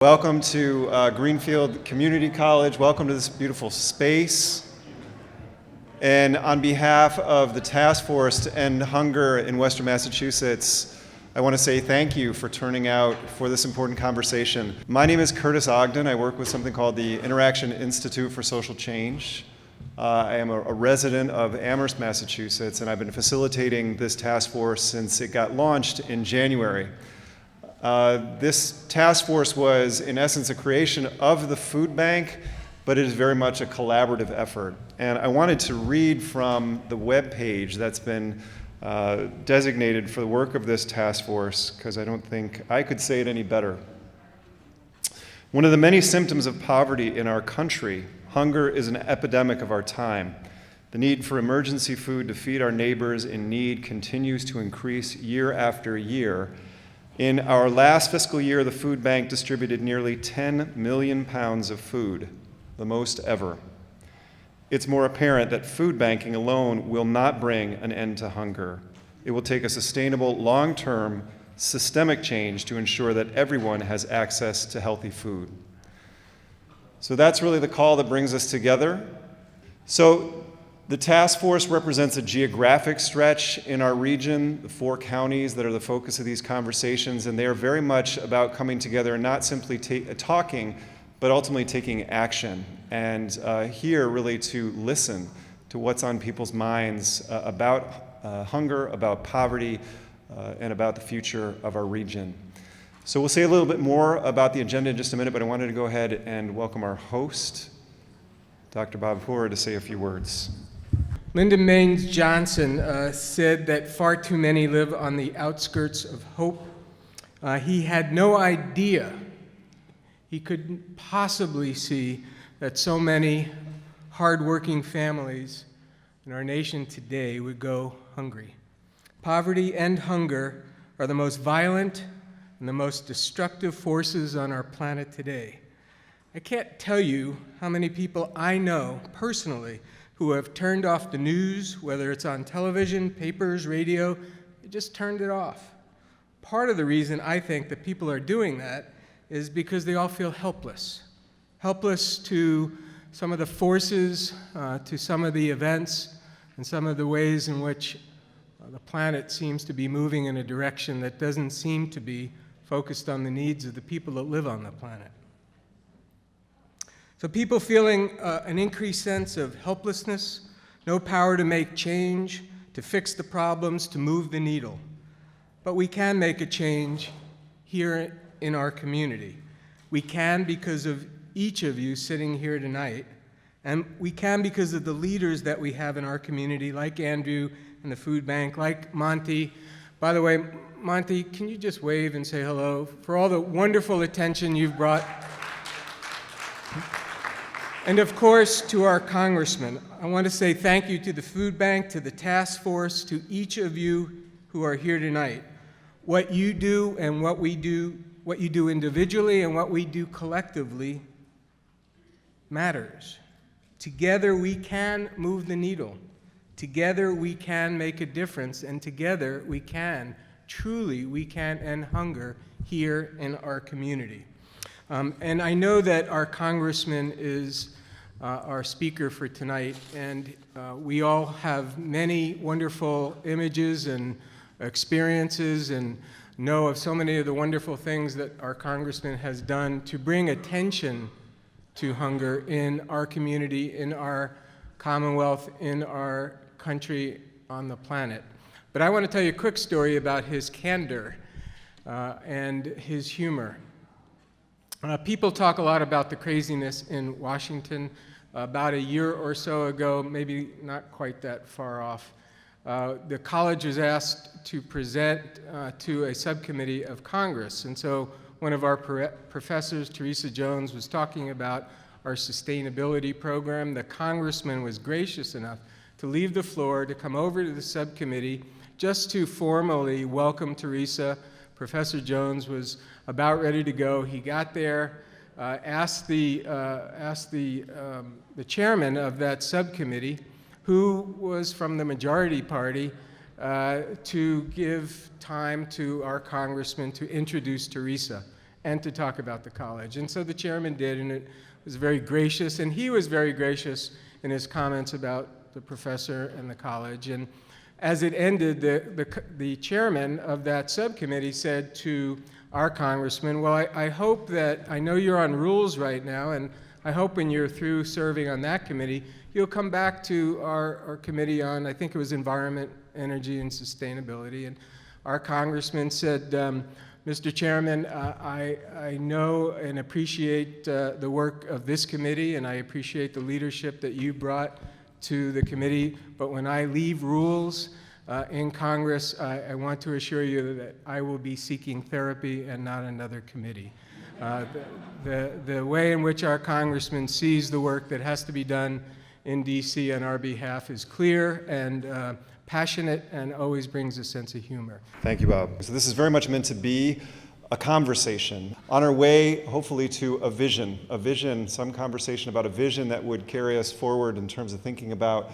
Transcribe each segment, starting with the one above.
Welcome to Greenfield Community College. Welcome to this beautiful space. And on behalf of the Task Force to End Hunger in Western Massachusetts, I want to say thank you for turning out for this important conversation. My name is Curtis Ogden. I work with something called the Interaction Institute for Social Change. I am a resident of Amherst, Massachusetts, and I've been facilitating this task force since it got launched in January. This task force was, in essence, a creation of the food bank, but it is very much a collaborative effort. And I wanted to read from the web page that's been designated for the work of this task force, because I don't think I could say it any better. One of the many symptoms of poverty in our country, hunger, is an epidemic of our time. The need for emergency food to feed our neighbors in need continues to increase year after year. In our last fiscal year, the food bank distributed nearly 10 million pounds of food, the most ever. It's more apparent that food banking alone will not bring an end to hunger. It will take a sustainable, long-term, systemic change to ensure that everyone has access to healthy food. So that's really the call that brings us together. So the task force represents a geographic stretch in our region, the 4 counties that are the focus of these conversations, and they are very much about coming together and not simply talking, but ultimately taking action. And here really to listen to what's on people's minds about hunger, about poverty, and about the future of our region. So we'll say a little bit more about the agenda in just a minute, but I wanted to go ahead and welcome our host, Dr. Bob Hoare, to say a few words. Lyndon Baines Johnson said that far too many live on the outskirts of hope. He had no idea, he couldn't possibly see that so many hardworking families in our nation today would go hungry. Poverty and hunger are the most violent and the most destructive forces on our planet today. I can't tell you how many people I know personally who have turned off the news, whether it's on television, papers, radio, they just turned it off. Part of the reason I think that people are doing that is because they all feel helpless. Helpless to some of the forces, to some of the events, and some of the ways in which the planet seems to be moving in a direction that doesn't seem to be focused on the needs of the people that live on the planet. So people feeling an increased sense of helplessness, no power to make change, to fix the problems, to move the needle. But we can make a change here in our community. We can because of each of you sitting here tonight, and we can because of the leaders that we have in our community, like Andrew and the food bank, like Monty. By the way, Monty, can you just wave and say hello for all the wonderful attention you've brought? And of course, to our congressman, I want to say thank you to the food bank, to the task force, to each of you who are here tonight. What you do and what you do individually and what we do collectively matters. Together we can move the needle. Together we can make a difference, and together we can, truly we can end hunger here in our community. And I know that our congressman is our speaker for tonight, and we all have many wonderful images and experiences and know of so many of the wonderful things that our congressman has done to bring attention to hunger in our community, in our Commonwealth, in our country, on the planet. But I want to tell you a quick story about his candor and his humor. People talk a lot about the craziness in Washington. About a year or so ago, maybe not quite that far off, the college was asked to present to a subcommittee of Congress. And so one of our professors, Teresa Jones, was talking about our sustainability program. The congressman was gracious enough to leave the floor, to come over to the subcommittee, just to formally welcome Teresa. Professor Jones was about ready to go. He got there, asked the chairman of that subcommittee, who was from the majority party, to give time to our congressman to introduce Teresa. and to talk about the college. And so the chairman did, and it was very gracious, and he was very gracious in his comments about the professor and the college. And as it ended, the chairman of that subcommittee said to our congressman, well, I hope that, I know you're on rules right now, and I hope when you're through serving on that committee, you'll come back to our committee on, I think it was Environment, Energy, and Sustainability. And our congressman said, Mr. Chairman, I know and appreciate the work of this committee, and I appreciate the leadership that you brought to the committee, but when I leave rules in Congress, I want to assure you that I will be seeking therapy and not another committee. The way in which our congressman sees the work that has to be done in DC on our behalf is clear and passionate and always brings a sense of humor. Thank you, Bob. So this is very much meant to be a conversation on our way, hopefully, to a vision, some conversation about a vision that would carry us forward in terms of thinking about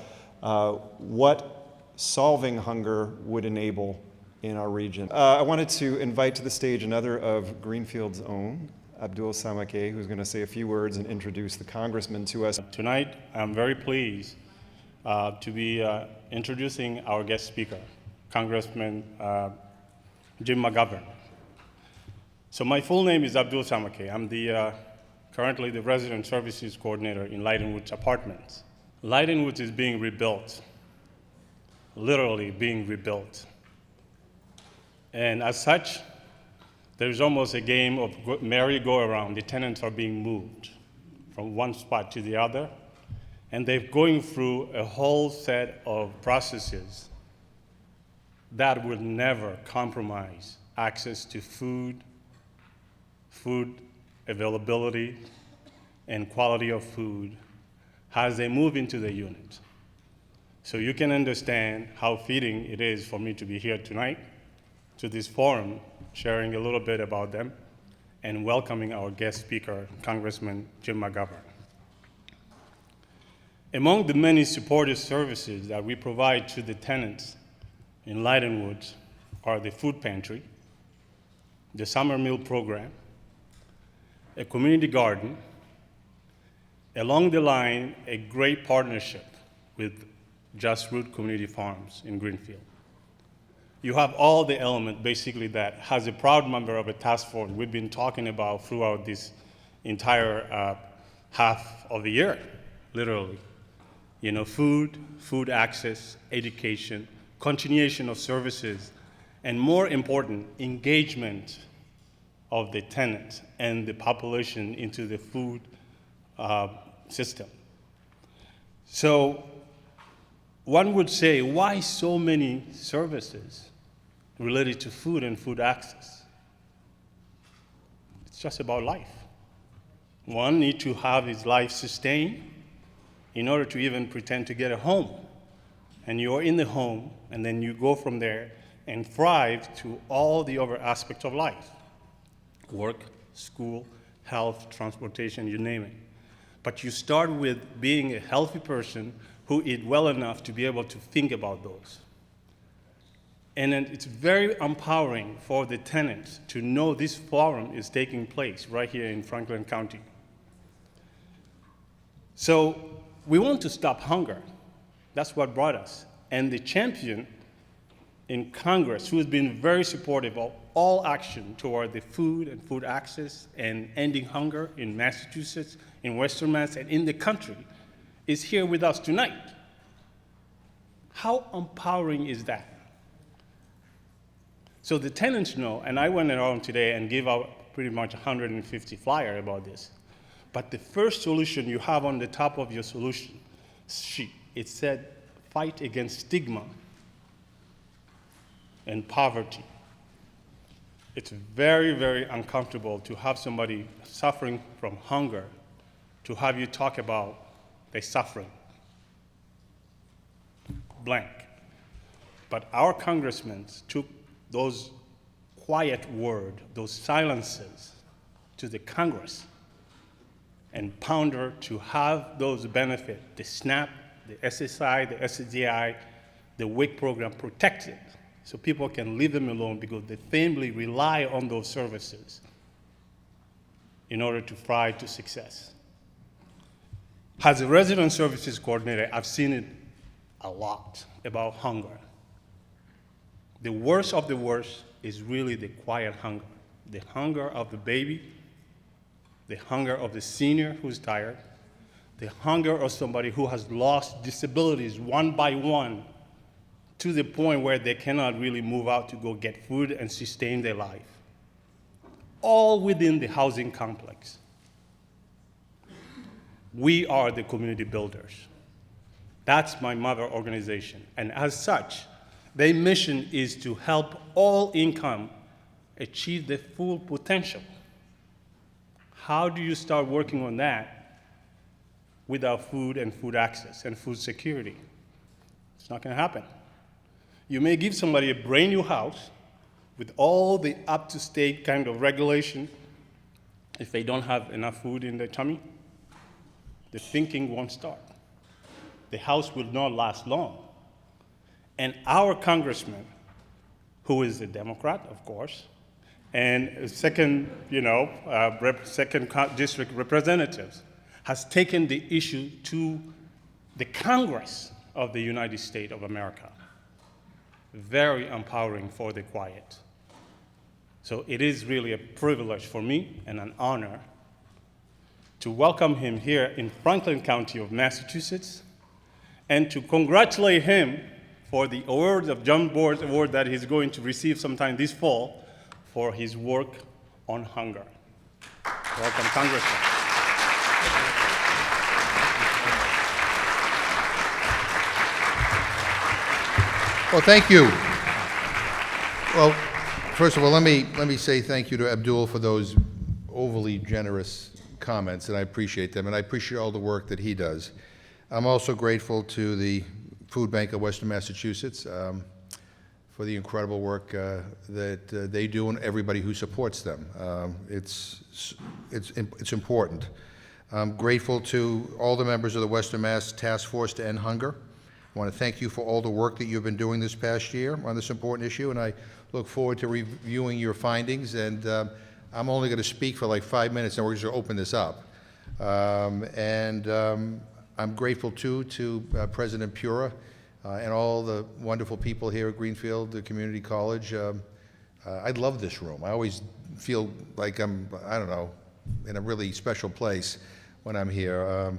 what solving hunger would enable in our region. I wanted to invite to the stage another of Greenfield's own, Abdul Samake, who's going to say a few words and introduce the congressman to us. Tonight, I'm very pleased to be introducing our guest speaker, Congressman Jim McGovern. So my full name is Abdul Samake. I'm currently the Resident Services Coordinator in Leidenwoods Apartments. Leidenwoods is being rebuilt, literally being rebuilt. And as such, there's almost a game of merry-go-round. The tenants are being moved from one spot to the other, and they're going through a whole set of processes that will never compromise access to food availability, and quality of food as they move into the unit. So you can understand how fitting it is for me to be here tonight to this forum, sharing a little bit about them and welcoming our guest speaker, Congressman Jim McGovern. Among the many supportive services that we provide to the tenants in Leidenwoods are the food pantry, the summer meal program, a community garden, along the line, a great partnership with Just Root Community Farms in Greenfield. You have all the elements, basically, that as a proud member of a task force we've been talking about throughout this entire half of the year, literally. You know, food access, education, continuation of services, and more important, engagement of the tenants and the population into the food system. So one would say, why so many services related to food and food access? It's just about life. One needs to have his life sustained in order to even pretend to get a home. And you're in the home, and then you go from there and thrive to all the other aspects of life. Work, school, health, transportation, you name it. But you start with being a healthy person who eats well enough to be able to think about those. And then it's very empowering for the tenants to know this forum is taking place right here in Franklin County. So we want to stop hunger. That's what brought us. And the champion in Congress, who has been very supportive of all action toward the food and food access and ending hunger in Massachusetts, in Western Mass, and in the country, is here with us tonight. How empowering is that? So the tenants know, and I went around today and gave out pretty much 150 flyers about this. But the first solution you have on the top of your solution sheet, it said, fight against stigma and poverty. It's very, very uncomfortable to have somebody suffering from hunger, to have you talk about their suffering. Blank. But our congressmen took those quiet words, those silences, to the Congress and pounded to have those benefits, the SNAP, the SSI, the SDI, the WIC program protected, so people can leave them alone because the family rely on those services. in order to fry to success. As a resident services coordinator, I've seen it a lot about hunger. The worst of the worst is really the quiet hunger. The hunger of the baby, the hunger of the senior who's tired, the hunger of somebody who has lost disabilities one by one to the point where they cannot really move out to go get food and sustain their life. All within the housing complex. We are the community builders. That's my mother organization. And as such, their mission is to help all income achieve their full potential. How do you start working on that without food and food access and food security? It's not going to happen. You may give somebody a brand new house with all the up-to-state kind of regulation. If they don't have enough food in their tummy, the thinking won't start. The house will not last long. And our congressman, who is a Democrat, of course, and second district representatives, has taken the issue to the Congress of the United States of America. Very empowering for the quiet. So it is really a privilege for me and an honor to welcome him here in Franklin County of Massachusetts and to congratulate him for the award of John Board Award that he's going to receive sometime this fall for his work on hunger. Welcome, Congressman. Well, thank you. Well, first of all, let me say thank you to Abdul for those overly generous comments, and I appreciate them, and I appreciate all the work that he does. I'm also grateful to the Food Bank of Western Massachusetts for the incredible work that they do and everybody who supports them. It's important. I'm grateful to all the members of the Western Mass Task Force to End Hunger. I want to thank you for all the work that you've been doing this past year on this important issue, and I look forward to reviewing your findings. And I'm only going to speak for like 5 minutes, and we're just going to open this up. I'm grateful, too, to President Pura and all the wonderful people here at Greenfield the Community College. I love this room. I always feel like I'm, I don't know, in a really special place when I'm here.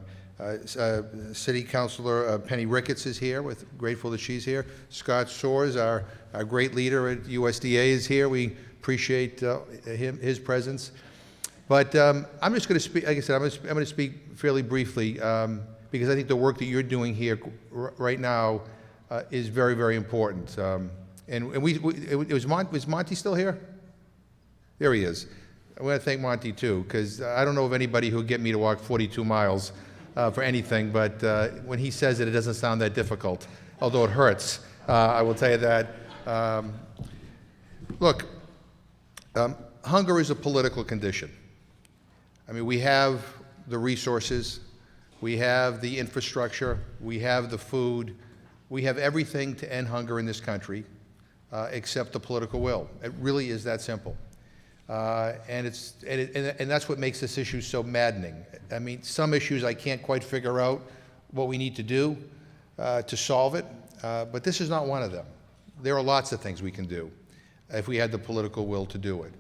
City Councilor Penny Ricketts is here. We're grateful that she's here. Scott Soares, our great leader at USDA, is here. We appreciate his presence. But I'm just going to speak, like I said, I'm going to speak fairly briefly because I think the work that you're doing here right now is very, very important. Was Monty still here? There he is. I want to thank Monty, too, because I don't know of anybody who would get me to walk 42 miles for anything, but when he says it, it doesn't sound that difficult, although it hurts. I will tell you that. Look, hunger is a political condition. I mean, we have the resources, we have the infrastructure, we have the food, we have everything to end hunger in this country except the political will. It really is that simple. And that's what makes this issue so maddening. I mean, some issues I can't quite figure out what we need to do to solve it, but this is not one of them. There are lots of things we can do if we had the political will to do it.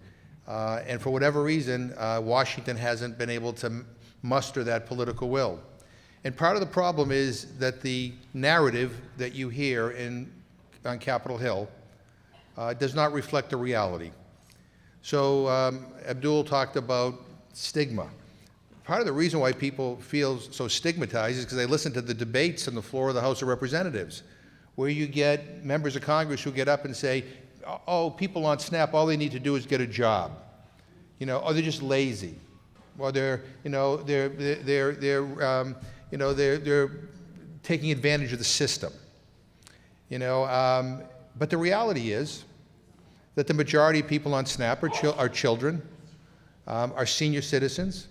And for whatever reason, Washington hasn't been able to muster that political will. And part of the problem is that the narrative that you hear on Capitol Hill does not reflect the reality. So Abdul talked about stigma. Part of the reason why people feel so stigmatized is because they listen to the debates on the floor of the House of Representatives, where you get members of Congress who get up and say, oh, people on SNAP, all they need to do is get a job. You know, or they're just lazy. Or they're taking advantage of the system. You know, but the reality is that the majority of people on SNAP are children, are senior citizens,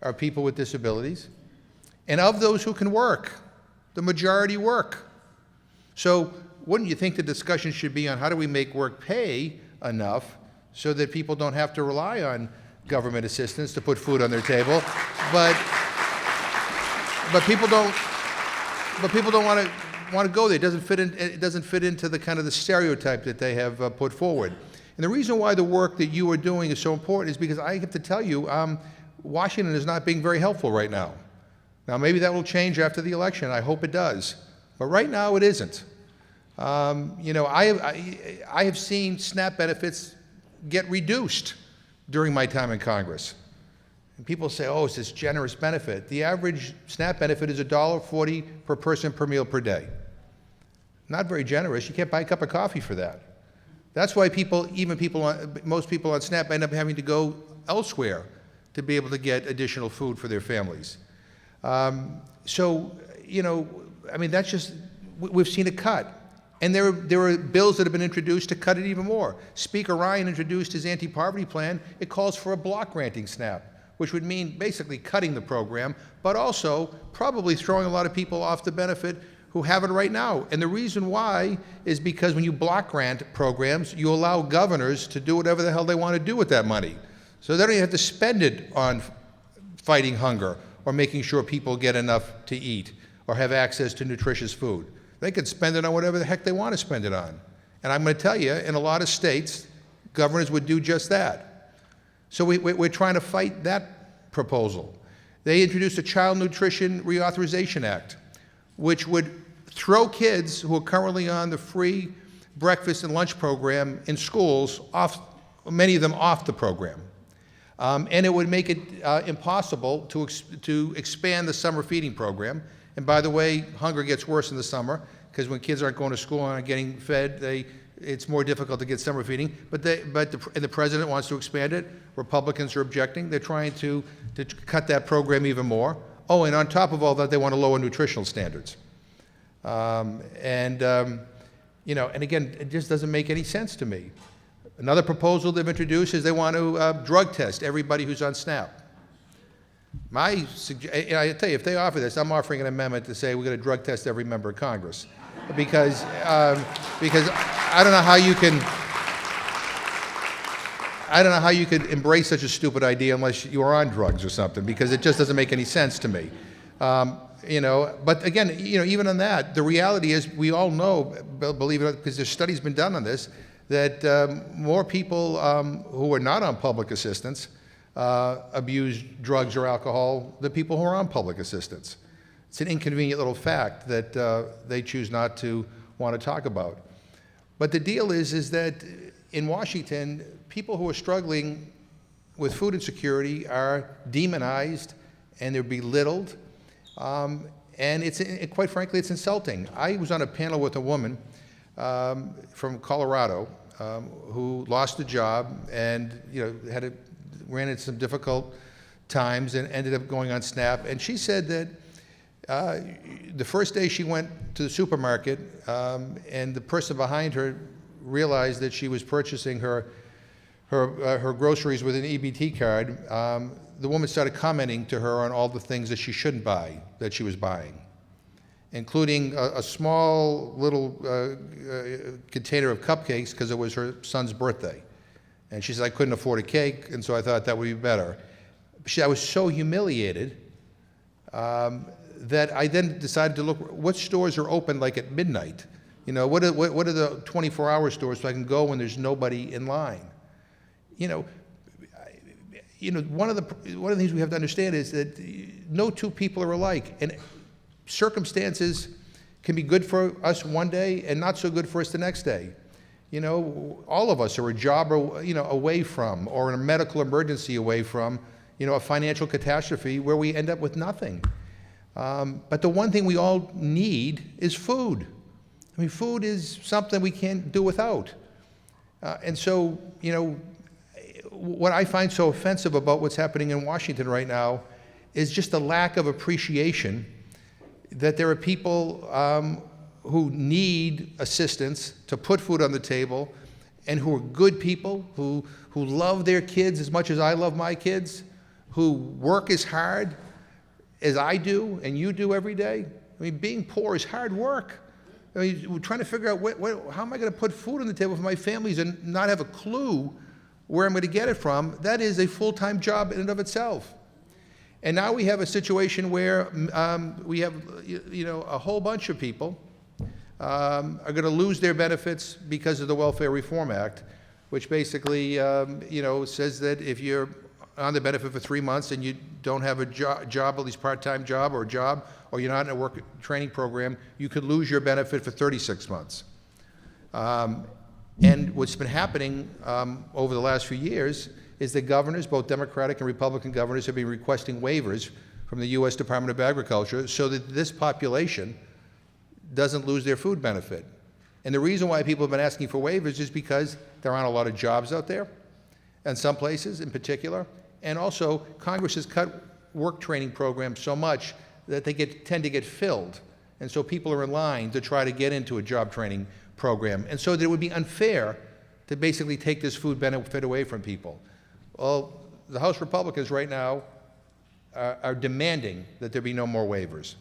are people with disabilities, and of those who can work, the majority work. So wouldn't you think the discussion should be on how do we make work pay enough so that people don't have to rely on government assistance to put food on their table, but people don't want to go there. It doesn't fit into the kind of the stereotype that they have put forward. And the reason why the work that you are doing is so important is because I have to tell you, Washington is not being very helpful right now. Now, maybe that will change after the election. I hope it does. But right now, it isn't. You know, I have seen SNAP benefits get reduced during my time in Congress. And people say, oh, it's this generous benefit. The average SNAP benefit is $1.40 per person per meal per day. Not very generous. You can't buy a cup of coffee for that. That's why most people on SNAP end up having to go elsewhere to be able to get additional food for their families. So, you know, I mean, that's just, we've seen a cut. And there are bills that have been introduced to cut it even more. Speaker Ryan introduced his anti-poverty plan. It calls for a block granting SNAP, which would mean basically cutting the program, but also probably throwing a lot of people off the benefit who have it right now. And the reason why is because when you block grant programs, you allow governors to do whatever the hell they want to do with that money. So they don't even have to spend it on fighting hunger or making sure people get enough to eat or have access to nutritious food. They could spend it on whatever the heck they want to spend it on. And I'm going to tell you, in a lot of states, governors would do just that. So we're trying to fight that proposal. They introduced a Child Nutrition Reauthorization Act, which would throw kids who are currently on the free breakfast and lunch program in schools off, many of them off the program. And it would make it impossible to expand the summer feeding program. And by the way, hunger gets worse in the summer because when kids aren't going to school and aren't getting fed, it's more difficult to get summer feeding. And the president wants to expand it. Republicans are objecting. They're trying to cut that program even more. Oh, and on top of all that, they want to lower nutritional standards. You know, and again, it just doesn't make any sense to me. Another proposal they've introduced is they want to drug test everybody who's on SNAP. I tell you, if they offer this, I'm offering an amendment to say we're going to drug test every member of Congress, because I don't know how you could embrace such a stupid idea unless you are on drugs or something, because it just doesn't make any sense to me. You know, but again, you know, even on that, the reality is we all know, believe it, because there's studies been done on this, that more people who are not on public assistance abuse drugs or alcohol than people who are on public assistance. It's an inconvenient little fact that they choose not to want to talk about. But the deal is that in Washington, people who are struggling with food insecurity are demonized and they're belittled. And quite frankly, it's insulting. I was on a panel with a woman from Colorado who lost a job and, you know, ran into some difficult times and ended up going on SNAP. And she said that the first day she went to the supermarket and the person behind her realized that she was purchasing her groceries with an EBT card, the woman started commenting to her on all the things that she shouldn't buy, that she was buying, including a small little container of cupcakes because it was her son's birthday. And she said, I couldn't afford a cake, and so I thought that would be better. I was so humiliated that I then decided to look, what stores are open like at midnight? You know, what are the 24-hour stores so I can go when there's nobody in line? You know, one of the things we have to understand is that no two people are alike, and circumstances can be good for us one day and not so good for us the next day. You know, all of us are a job, away from, or in a medical emergency away from, a financial catastrophe where we end up with nothing. But the one thing we all need is food. I mean, food is something we can't do without. And so, what I find so offensive about what's happening in Washington right now is just the lack of appreciation that there are people who need assistance to put food on the table and who are good people, who love their kids as much as I love my kids, who work as hard as I do and you do every day. I mean, being poor is hard work. I mean, we're trying to figure out how am I going to put food on the table for my families and not have a clue where I'm going to get it from, that is a full-time job in and of itself. And now we have a situation where we have, a whole bunch of people are going to lose their benefits because of the Welfare Reform Act, which basically, says that if you're on the benefit for 3 months and you don't have a job, at least part-time job, or you're not in a work training program, you could lose your benefit for 36 months. And what's been happening over the last few years is that governors, both Democratic and Republican governors, have been requesting waivers from the U.S. Department of Agriculture so that this population doesn't lose their food benefit. And the reason why people have been asking for waivers is because there aren't a lot of jobs out there, and some places in particular. And also, Congress has cut work training programs so much that they tend to get filled. And so people are in line to try to get into a job training program. And so that it would be unfair to basically take this food benefit away from people. Well, the House Republicans right now are demanding that there be no more waivers.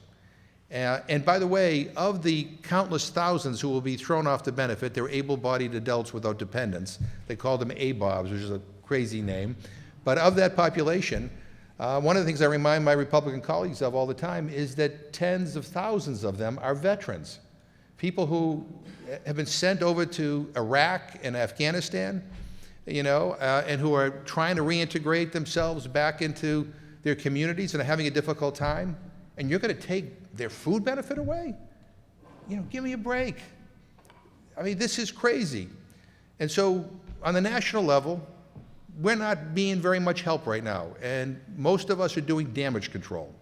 And by the way, of the countless thousands who will be thrown off the benefit, they're able-bodied adults without dependents. They call them ABOBs, which is a crazy name. But of that population, one of the things I remind my Republican colleagues of all the time is that tens of thousands of them are veterans. People who have been sent over to Iraq and Afghanistan, and who are trying to reintegrate themselves back into their communities and are having a difficult time, and you're going to take their food benefit away? Give me a break. I mean, this is crazy. And so on the national level, we're not being very much help right now, and most of us are doing damage control.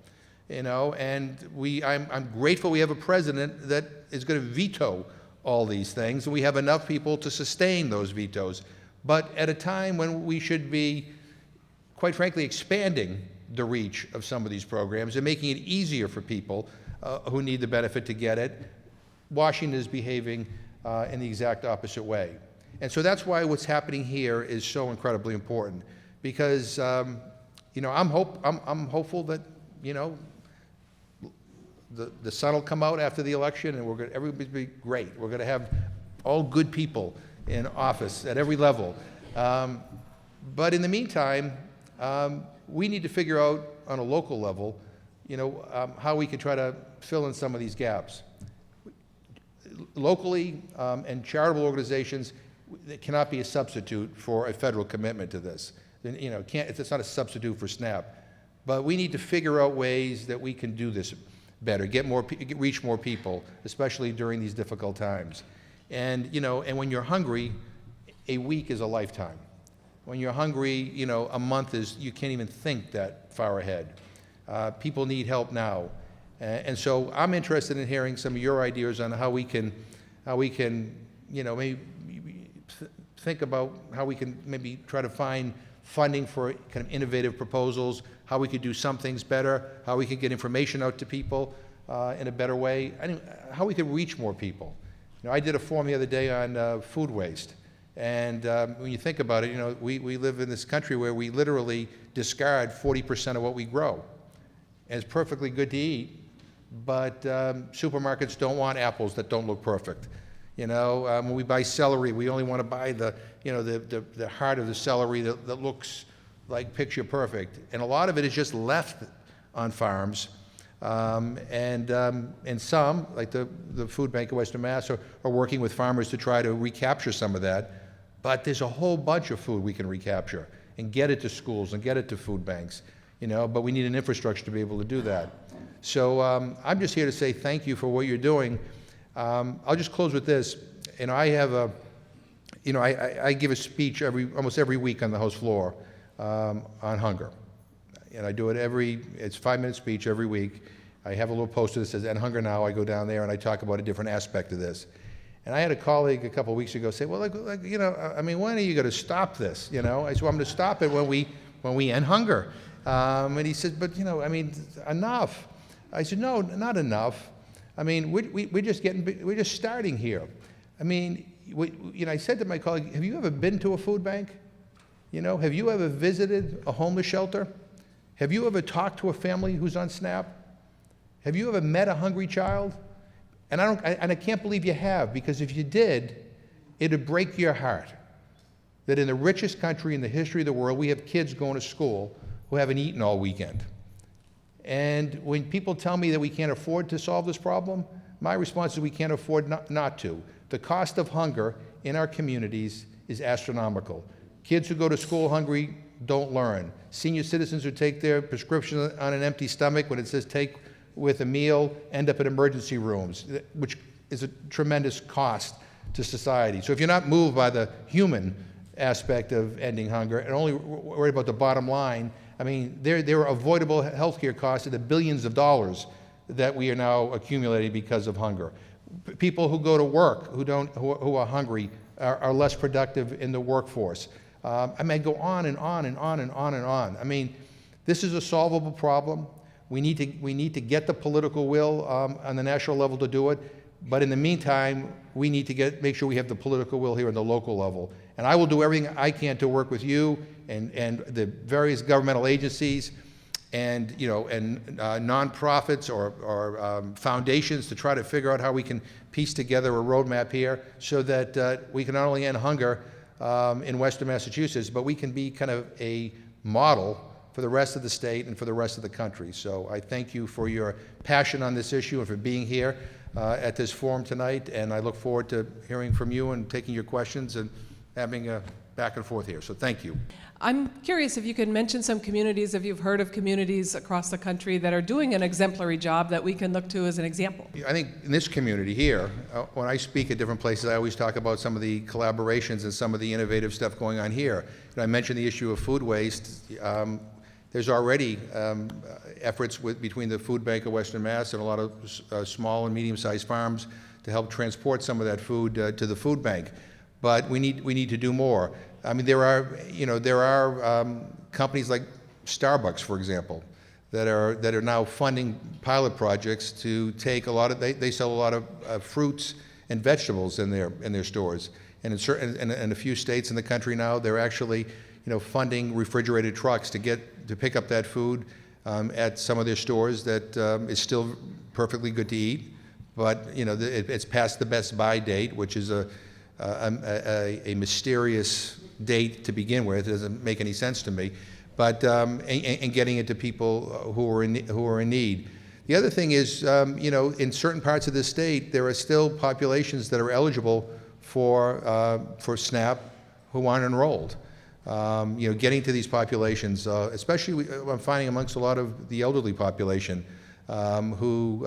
And I'm grateful we have a president that is going to veto all these things, and we have enough people to sustain those vetoes. But at a time when we should be, quite frankly, expanding the reach of some of these programs and making it easier for people who need the benefit to get it, Washington is behaving in the exact opposite way. And so that's why what's happening here is so incredibly important, because I'm hopeful that the sun will come out after the election, and everybody will be great. We're going to have all good people in office at every level. But in the meantime, we need to figure out on a local level, how we can try to fill in some of these gaps. Locally, and charitable organizations, it cannot be a substitute for a federal commitment to this. It's not a substitute for SNAP. But we need to figure out ways that we can do this better, reach more people, especially during these difficult times. And when you're hungry, a week is a lifetime. When you're hungry, a month you can't even think that far ahead. People need help now. And so I'm interested in hearing some of your ideas on how we can, maybe think about how we can maybe try to find funding for kind of innovative proposals, how we could do some things better, how we could get information out to people in a better way, how we could reach more people. I did a forum the other day on food waste. And when you think about it, we live in this country where we literally discard 40% of what we grow. And it's perfectly good to eat, but supermarkets don't want apples that don't look perfect. When we buy celery, we only want to buy the heart of the celery that looks like picture perfect. And a lot of it is just left on farms. And some, like the Food Bank of Western Mass, are working with farmers to try to recapture some of that. But there's a whole bunch of food we can recapture and get it to schools and get it to food banks, but we need an infrastructure to be able to do that. So I'm just here to say thank you for what you're doing. I'll just close with this. I have I give a speech almost every week on the House floor on hunger. And I do it it's a 5-minute speech every week. I have a little poster that says End Hunger Now. I go down there and I talk about a different aspect of this. And I had a colleague a couple of weeks ago say, well, when are you going to stop this? I said, well, I'm going to stop it when we end hunger. And he said, but, enough. I said, no, not enough. We're just starting here. I said to my colleague, have you ever been to a food bank? Have you ever visited a homeless shelter? Have you ever talked to a family who's on SNAP? Have you ever met a hungry child? And I can't believe you have, because if you did, it'd break your heart. that in the richest country in the history of the world, we have kids going to school who haven't eaten all weekend. And when people tell me that we can't afford to solve this problem, my response is we can't afford not to. The cost of hunger in our communities is astronomical. Kids who go to school hungry don't learn. Senior citizens who take their prescription on an empty stomach when it says take with a meal end up in emergency rooms, which is a tremendous cost to society. So if you're not moved by the human aspect of ending hunger and only worried about the bottom line, I mean, there are avoidable healthcare costs in the billions of dollars that we are now accumulating because of hunger. People who go to work who are hungry are less productive in the workforce. I may go on and on and on and on and on. I mean, this is a solvable problem. We need to get the political will on the national level to do it. But in the meantime, we need to make sure we have the political will here on the local level. And I will do everything I can to work with you and the various governmental agencies and nonprofits or foundations to try to figure out how we can piece together a roadmap here so that we can not only end hunger in Western Massachusetts, but we can be kind of a model for the rest of the state and for the rest of the country. So I thank you for your passion on this issue and for being here at this forum tonight, and I look forward to hearing from you and taking your questions and having a back and forth here. So thank you. I'm curious if you could mention some communities, if you've heard of communities across the country that are doing an exemplary job that we can look to as an example. I think in this community here, when I speak at different places, I always talk about some of the collaborations and some of the innovative stuff going on here. And I mentioned the issue of food waste. There's already efforts between the Food Bank of Western Mass and a lot of small and medium-sized farms to help transport some of that food to the food bank. But we need to do more. I mean, there are companies like Starbucks, for example, that are now funding pilot projects to take a lot of they sell a lot of fruits and vegetables in their stores, and in a few states in the country now they're actually funding refrigerated trucks to pick up that food at some of their stores that is still perfectly good to eat, but it's past the best by date, which is a mysterious date to begin with. It doesn't make any sense to me, but and getting it to people who are in need. The other thing is, in certain parts of the state, there are still populations that are eligible for SNAP who aren't enrolled. Getting to these populations, especially I'm finding amongst a lot of the elderly population, who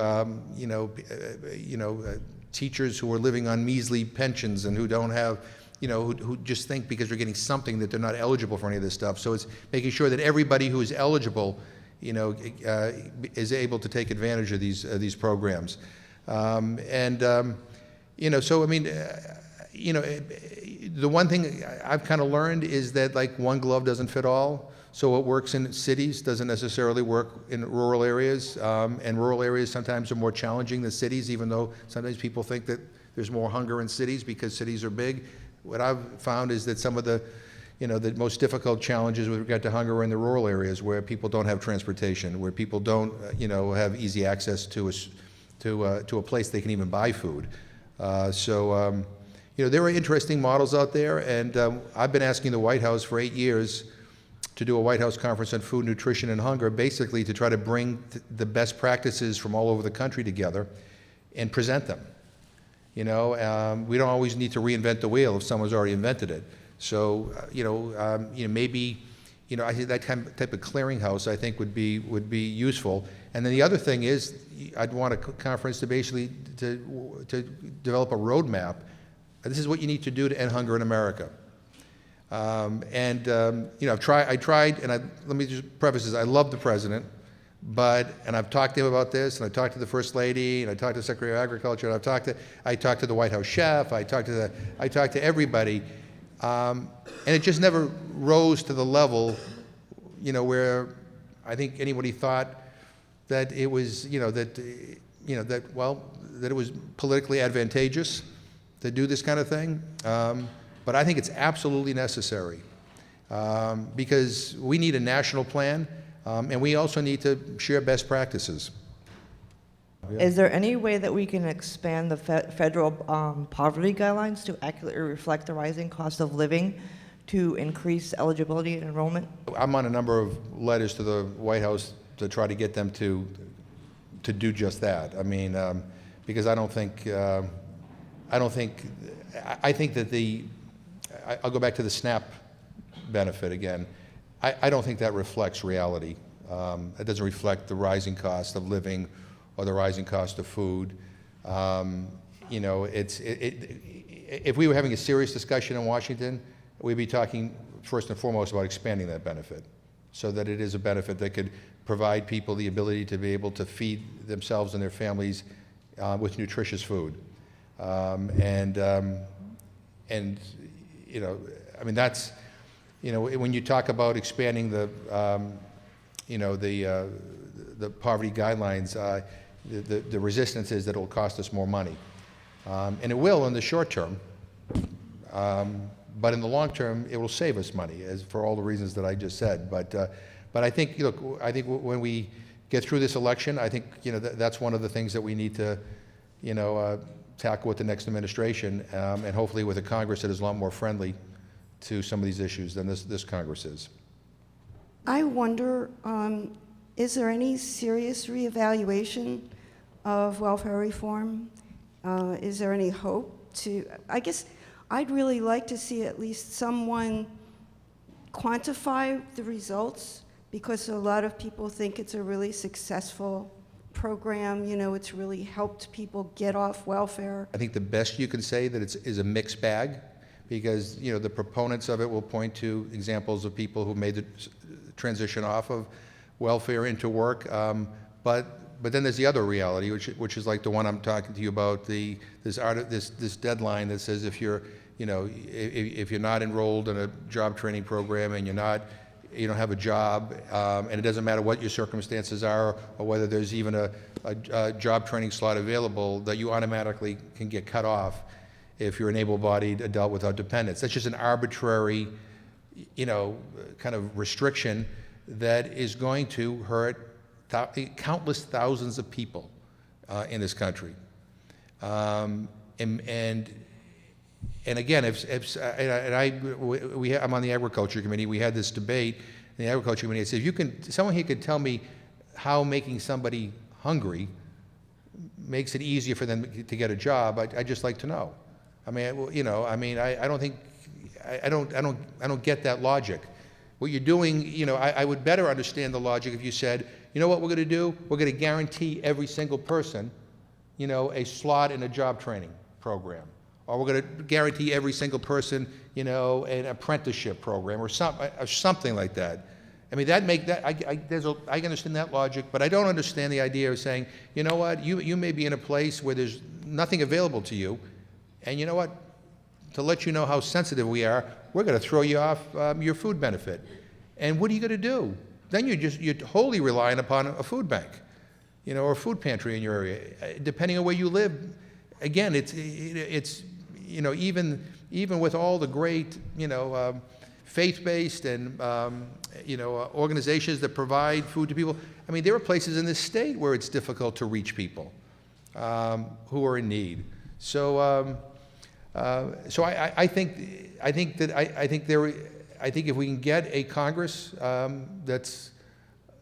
teachers who are living on measly pensions and who don't have, who just think because they're getting something that they're not eligible for any of this stuff. So it's making sure that everybody who is eligible, is able to take advantage of these programs. So I mean, the one thing I've kind of learned is that like one glove doesn't fit all. So what works in cities doesn't necessarily work in rural areas, and rural areas sometimes are more challenging than cities, even though sometimes people think that there's more hunger in cities because cities are big. What I've found is that some of the most difficult challenges with regard to hunger are in the rural areas where people don't have transportation, where people don't, have easy access to a place they can even buy food. There are interesting models out there, and I've been asking the White House for 8 years to do a White House conference on food, nutrition, and hunger, basically to try to bring the best practices from all over the country together and present them. We don't always need to reinvent the wheel if someone's already invented it. So, maybe, I think that type of clearinghouse I think would be useful. And then the other thing is, I'd want a conference to basically to develop a roadmap. This is what you need to do to end hunger in America. I've tried, and let me just preface this, I love the president, and I've talked to him about this, and I talked to the First Lady, and I talked to the Secretary of Agriculture, and I talked to the White House chef, I talked to everybody, and it just never rose to the level, where I think anybody thought that it was, that it was politically advantageous to do this kind of thing. But I think it's absolutely necessary because we need a national plan, and we also need to share best practices. Is there any way that we can expand the federal poverty guidelines to accurately reflect the rising cost of living to increase eligibility and enrollment? I'm on a number of letters to the White House to try to get them to do just that. I mean, because I think that I'll go back to the SNAP benefit again. I don't think that reflects reality. It doesn't reflect the rising cost of living or the rising cost of food. You know, if we were having a serious discussion in Washington, we'd be talking first and foremost about expanding that benefit so that it is a benefit that could provide people the ability to be able to feed themselves and their families with nutritious food. And you know, I mean, that's, you know, when you talk about expanding the, you know, the poverty guidelines, the resistance is that it will cost us more money. And it will in the short term, but in the long term, it will save us money, as for all the reasons that I just said. But I think, look, I think when we get through this election, I think, you know, that's one of the things that we need to, you know, tackle with the next administration, and hopefully with a Congress that is a lot more friendly to some of these issues than this Congress is. I wonder, is there any serious reevaluation of welfare reform? Is there any hope to, I guess I'd really like to see at least someone quantify the results, because a lot of people think it's a really successful program. You know, it's really helped people get off welfare. I think the best you can say that is a mixed bag, because, you know, the proponents of it will point to examples of people who made the transition off of welfare into work. But then there's the other reality, which is like the one I'm talking to you about, this deadline that says if you're, you know, if you're not enrolled in a job training program and you don't have a job, and it doesn't matter what your circumstances are or whether there's even a job training slot available, that you automatically can get cut off if you're an able-bodied adult without dependents. That's just an arbitrary, you know, kind of restriction that is going to hurt countless thousands of people in this country. And again, I'm on the Agriculture Committee. We had this debate in the Agriculture Committee. I said, if someone here could tell me how making somebody hungry makes it easier for them to get a job, I'd just like to know. I mean, you know, I mean, I don't get that logic. What you're doing, you know, I would better understand the logic if you said, you know what we're going to do? We're going to guarantee every single person, you know, a slot in a job training program. Or we're going to guarantee every single person, you know, an apprenticeship program or something like that. I mean, I understand that logic, but I don't understand the idea of saying, you know what, you may be in a place where there's nothing available to you, and you know what, to let you know how sensitive we are, we're going to throw you off your food benefit. And what are you going to do? Then you're wholly relying upon a food bank, you know, or a food pantry in your area. Depending on where you live, again, it's you know, even with all the great, you know, faith-based and you know, organizations that provide food to people. I mean, there are places in this state where it's difficult to reach people who are in need. So, I think if we can get a Congress that's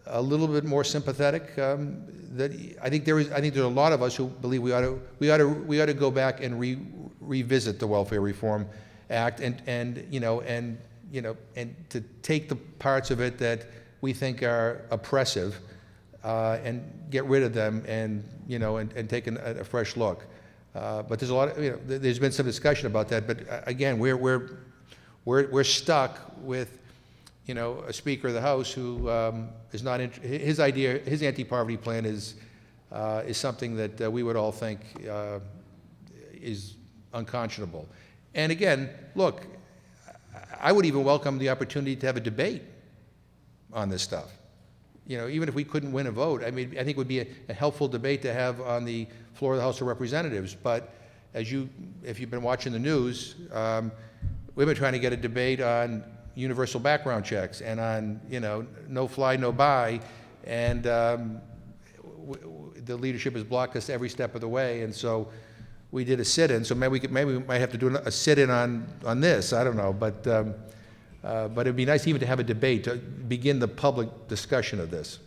a little bit more sympathetic, I think there's a lot of us who believe we ought to go back and revisit the Welfare Reform Act and to take the parts of it that we think are oppressive and get rid of them and take a fresh look. But there's a lot of, there's been some discussion about that. But again, we're stuck with, a Speaker of the House who is not his anti-poverty plan is something that we would all think is unconscionable. And again, look, I would even welcome the opportunity to have a debate on this stuff. Even if we couldn't win a vote, I mean, I think it would be a helpful debate to have on the floor of the House of Representatives. But if you've been watching the news, we've been trying to get a debate on universal background checks and on, no fly, no buy, and the leadership has blocked us every step of the way. And so we did a sit-in. So maybe we might have to do a sit-in on this. I don't know, but But it'd be nice even to have a debate, to begin the public discussion of this.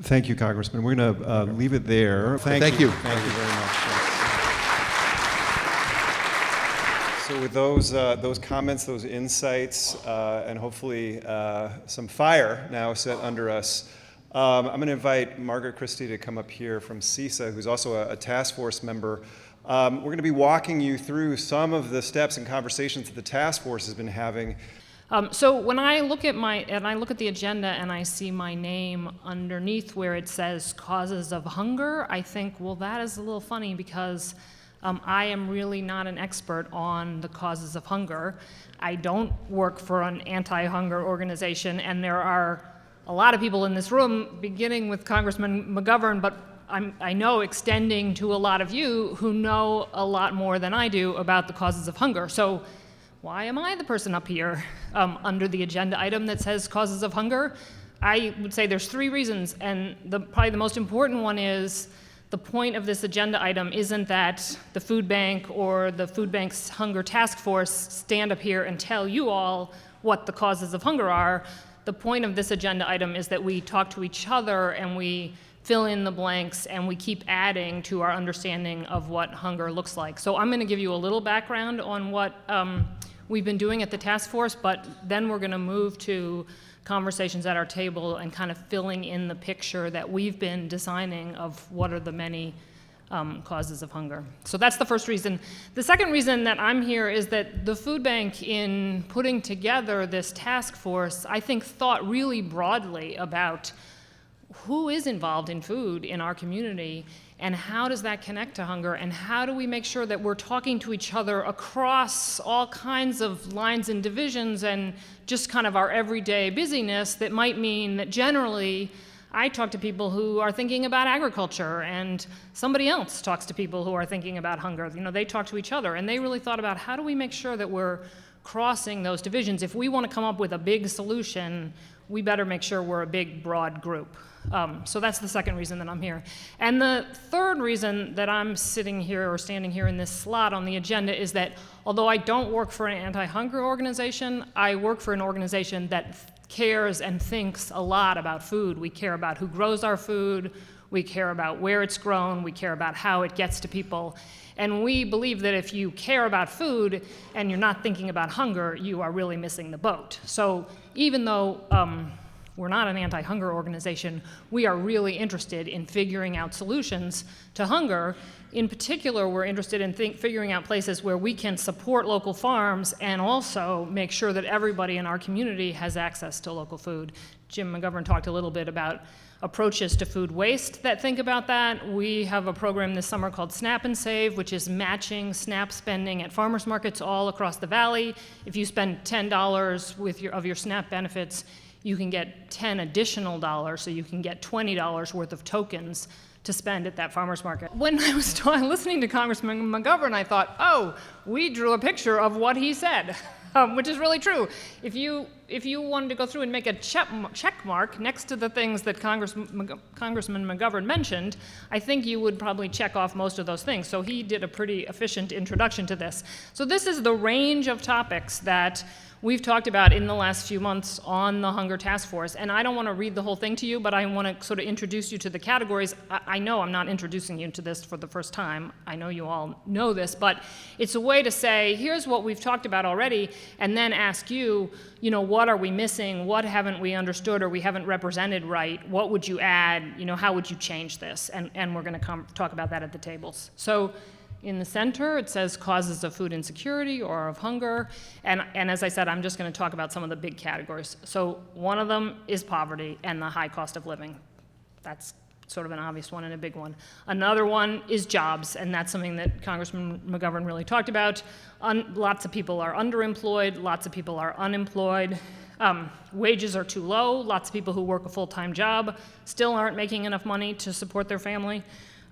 Thank you, Congressman. We're going to leave it there. Thank you. Thank you very much. Yes. So with those comments, those insights, and hopefully some fire now set under us, I'm going to invite Margaret Christie to come up here from CISA, who's also a task force member. We're going to be walking you through some of the steps and conversations that the task force has been having. So when I look at the agenda and I see my name underneath where it says causes of hunger, I think, well, that is a little funny because I am really not an expert on the causes of hunger. I don't work for an anti-hunger organization, and there are a lot of people in this room, beginning with Congressman McGovern, but I know extending to a lot of you who know a lot more than I do about the causes of hunger. So why am I the person up here under the agenda item that says causes of hunger? I would say there's 3 reasons, and probably the most important one is the point of this agenda item isn't that the food bank or the food bank's hunger task force stand up here and tell you all what the causes of hunger are. The point of this agenda item is that we talk to each other and we fill in the blanks and we keep adding to our understanding of what hunger looks like. So I'm going to give you a little background on what we've been doing at the task force, but then we're going to move to conversations at our table and kind of filling in the picture that we've been designing of what are the many causes of hunger. So that's the first reason. The second reason that I'm here is that the food bank, in putting together this task force, I think thought really broadly about who is involved in food in our community and how does that connect to hunger, and how do we make sure that we're talking to each other across all kinds of lines and divisions and just kind of our everyday busyness that might mean that generally I talk to people who are thinking about agriculture, and somebody else talks to people who are thinking about hunger. You know, they talk to each other, and they really thought about how do we make sure that we're crossing those divisions. If we want to come up with a big solution, we better make sure we're a big, broad group. So that's the second reason that I'm here. And the third reason that I'm sitting here or standing here in this slot on the agenda is that although I don't work for an anti-hunger organization, I work for an organization that cares and thinks a lot about food. We care about who grows our food, we care about where it's grown, we care about how it gets to people. And we believe that if you care about food and you're not thinking about hunger, you are really missing the boat. So even though we're not an anti-hunger organization, we are really interested in figuring out solutions to hunger. In particular, we're interested in figuring out places where we can support local farms and also make sure that everybody in our community has access to local food. Jim McGovern talked a little bit about approaches to food waste that think about that. We have a program this summer called Snap and Save, which is matching SNAP spending at farmers markets all across the valley. If you spend $10 of your SNAP benefits, you can get $10 additional dollars, so you can get $20 worth of tokens to spend at that farmer's market. When I was listening to Congressman McGovern, I thought, oh, we drew a picture of what he said, which is really true. If you wanted to go through and make a check mark next to the things that Congressman McGovern mentioned, I think you would probably check off most of those things. So he did a pretty efficient introduction to this. So this is the range of topics that we've talked about in the last few months on the Hunger Task Force. And I don't want to read the whole thing to you, but I want to sort of introduce you to the categories. I know I'm not introducing you to this for the first time. I know you all know this, but it's a way to say, here's what we've talked about already, and then ask you, what are we missing? What haven't we understood or we haven't represented right? What would you add? How would you change this? And we're going to talk about that at the tables. So in the center, it says causes of food insecurity or of hunger. And as I said, I'm just going to talk about some of the big categories. So one of them is poverty and the high cost of living. That's sort of an obvious one and a big one. Another one is jobs, and that's something that Congressman McGovern really talked about. Lots of people are underemployed, lots of people are unemployed. Wages are too low. Lots of people who work a full-time job still aren't making enough money to support their family.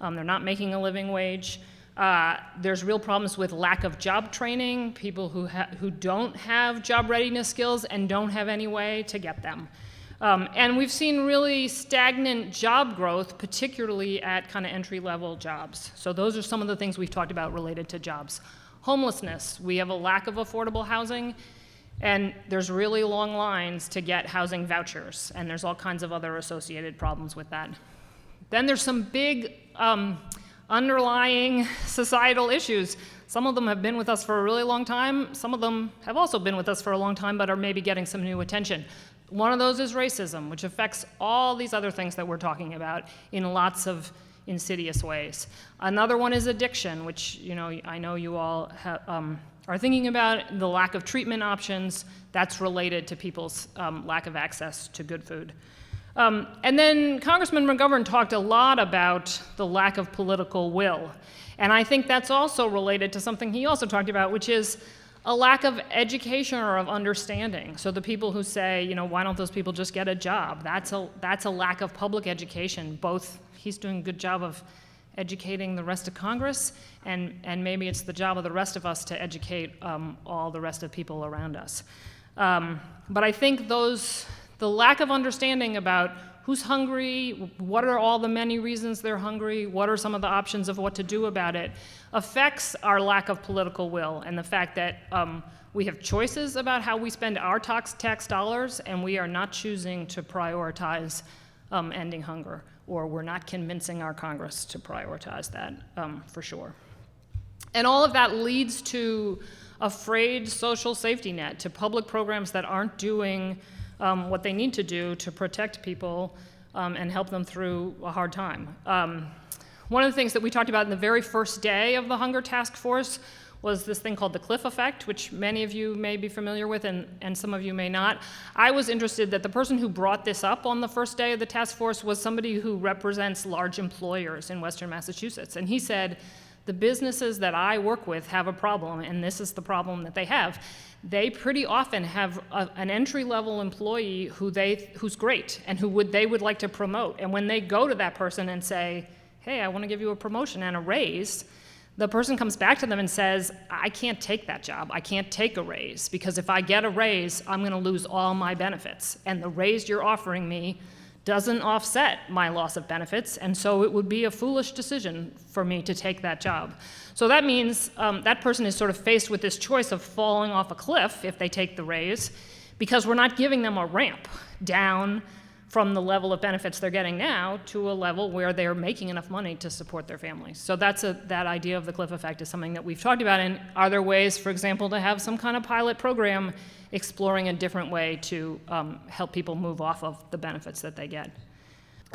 They're not making a living wage. There's real problems with lack of job training, people who don't have job readiness skills and don't have any way to get them. And we've seen really stagnant job growth, particularly at kind of entry-level jobs. So those are some of the things we've talked about related to jobs. Homelessness, we have a lack of affordable housing. And there's really long lines to get housing vouchers, and there's all kinds of other associated problems with that. Then there's some big underlying societal issues. Some of them have been with us for a really long time. Some of them have also been with us for a long time, but are maybe getting some new attention. One of those is racism, which affects all these other things that we're talking about in lots of insidious ways. Another one is addiction, which I know you all are thinking about. The lack of treatment options, that's related to people's lack of access to good food. And then Congressman McGovern talked a lot about the lack of political will. And I think that's also related to something he also talked about, which is a lack of education or of understanding. So the people who say, why don't those people just get a job? That's a lack of public education. Both, he's doing a good job of educating the rest of Congress, and maybe it's the job of the rest of us to educate all the rest of people around us. But I think the lack of understanding about who's hungry, what are all the many reasons they're hungry, what are some of the options of what to do about it, affects our lack of political will and the fact that we have choices about how we spend our tax dollars, and we are not choosing to prioritize ending hunger, or we're not convincing our Congress to prioritize that for sure. And all of that leads to a frayed social safety net, to public programs that aren't doing what they need to do to protect people and help them through a hard time. One of the things that we talked about in the very first day of the Hunger Task Force was this thing called the cliff effect, which many of you may be familiar with and some of you may not. I was interested that the person who brought this up on the first day of the task force was somebody who represents large employers in Western Massachusetts. And he said, the businesses that I work with have a problem, and this is the problem that they have. They pretty often have an entry-level employee who's great and they would like to promote. And when they go to that person and say, hey, I want to give you a promotion and a raise, the person comes back to them and says, I can't take that job. I can't take a raise, because if I get a raise, I'm going to lose all my benefits. And the raise you're offering me doesn't offset my loss of benefits, and so it would be a foolish decision for me to take that job. So that means that person is sort of faced with this choice of falling off a cliff if they take the raise, because we're not giving them a ramp down from the level of benefits they're getting now to a level where they're making enough money to support their families. So that idea of the cliff effect is something that we've talked about. And are there ways, for example, to have some kind of pilot program exploring a different way to help people move off of the benefits that they get?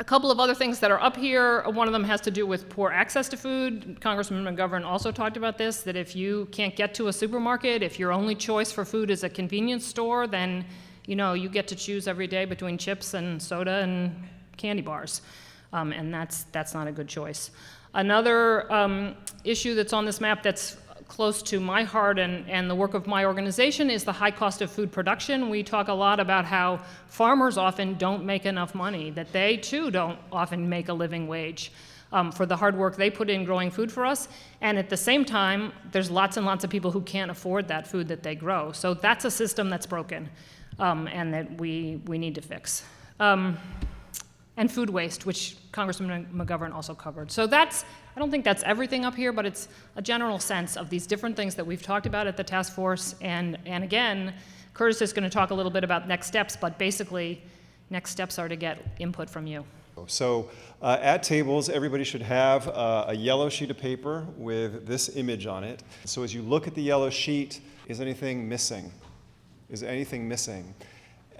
A couple of other things that are up here. One of them has to do with poor access to food. Congressman McGovern also talked about this, that if you can't get to a supermarket, if your only choice for food is a convenience store, then you get to choose every day between chips and soda and candy bars. And that's not a good choice. Another issue that's on this map that's close to my heart and the work of my organization is the high cost of food production. We talk a lot about how farmers often don't make enough money, that they too don't often make a living wage for the hard work they put in growing food for us. And at the same time, there's lots and lots of people who can't afford that food that they grow. So that's a system that's broken. And that we need to fix. And food waste, which Congressman McGovern also covered. So I don't think that's everything up here, but it's a general sense of these different things that we've talked about at the task force. And again, Curtis is going to talk a little bit about next steps, but basically, next steps are to get input from you. So at tables, everybody should have a yellow sheet of paper with this image on it. So as you look at the yellow sheet, is anything missing? Is anything missing?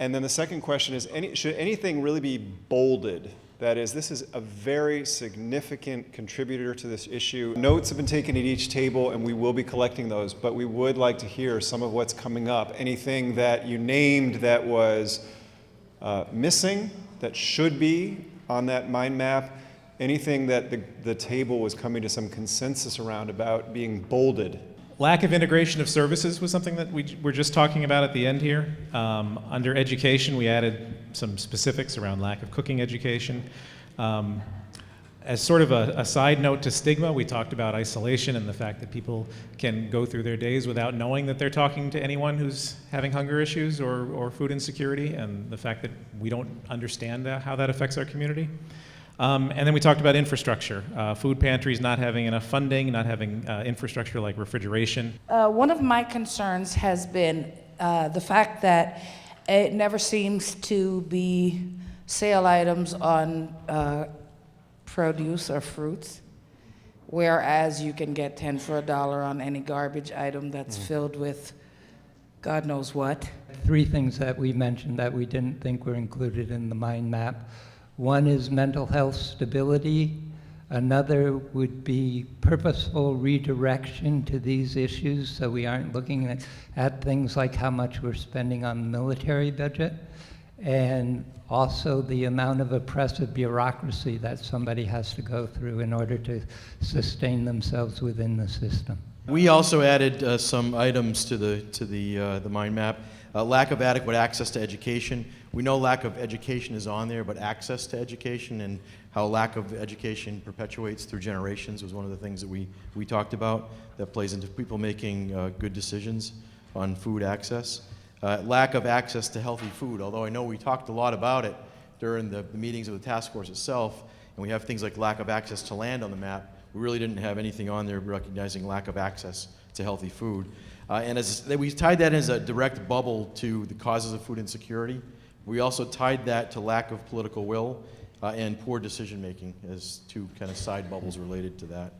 And then the second question is, should anything really be bolded? That is, this is a very significant contributor to this issue. Notes have been taken at each table, and we will be collecting those, but we would like to hear some of what's coming up. Anything that you named that was missing, that should be on that mind map, anything that the table was coming to some consensus around about being bolded. Lack of integration of services was something that we were just talking about at the end here. Under education, we added some specifics around lack of cooking education. As sort of a side note to stigma, we talked about isolation and the fact that people can go through their days without knowing that they're talking to anyone who's having hunger issues or food insecurity, and the fact that we don't understand how that affects our community. And then we talked about infrastructure, food pantries not having enough funding, not having infrastructure like refrigeration. One of my concerns has been the fact that it never seems to be sale items on produce or fruits, whereas you can get 10 for $1 on any garbage item that's filled with God knows what. 3 things that we mentioned that we didn't think were included in the mind map. One is mental health stability. Another would be purposeful redirection to these issues, so we aren't looking at things like how much we're spending on the military budget, and also the amount of oppressive bureaucracy that somebody has to go through in order to sustain themselves within the system. We also added some items to the mind map. Lack of adequate access to education. We know lack of education is on there, but access to education and how lack of education perpetuates through generations was one of the things that we talked about that plays into people making good decisions on food access. Lack of access to healthy food, although I know we talked a lot about it during the meetings of the task force itself, and we have things like lack of access to land on the map. We really didn't have anything on there recognizing lack of access to healthy food. And we tied that as a direct bubble to the causes of food insecurity. We also tied that to lack of political will and poor decision making as 2 kind of side bubbles related to that.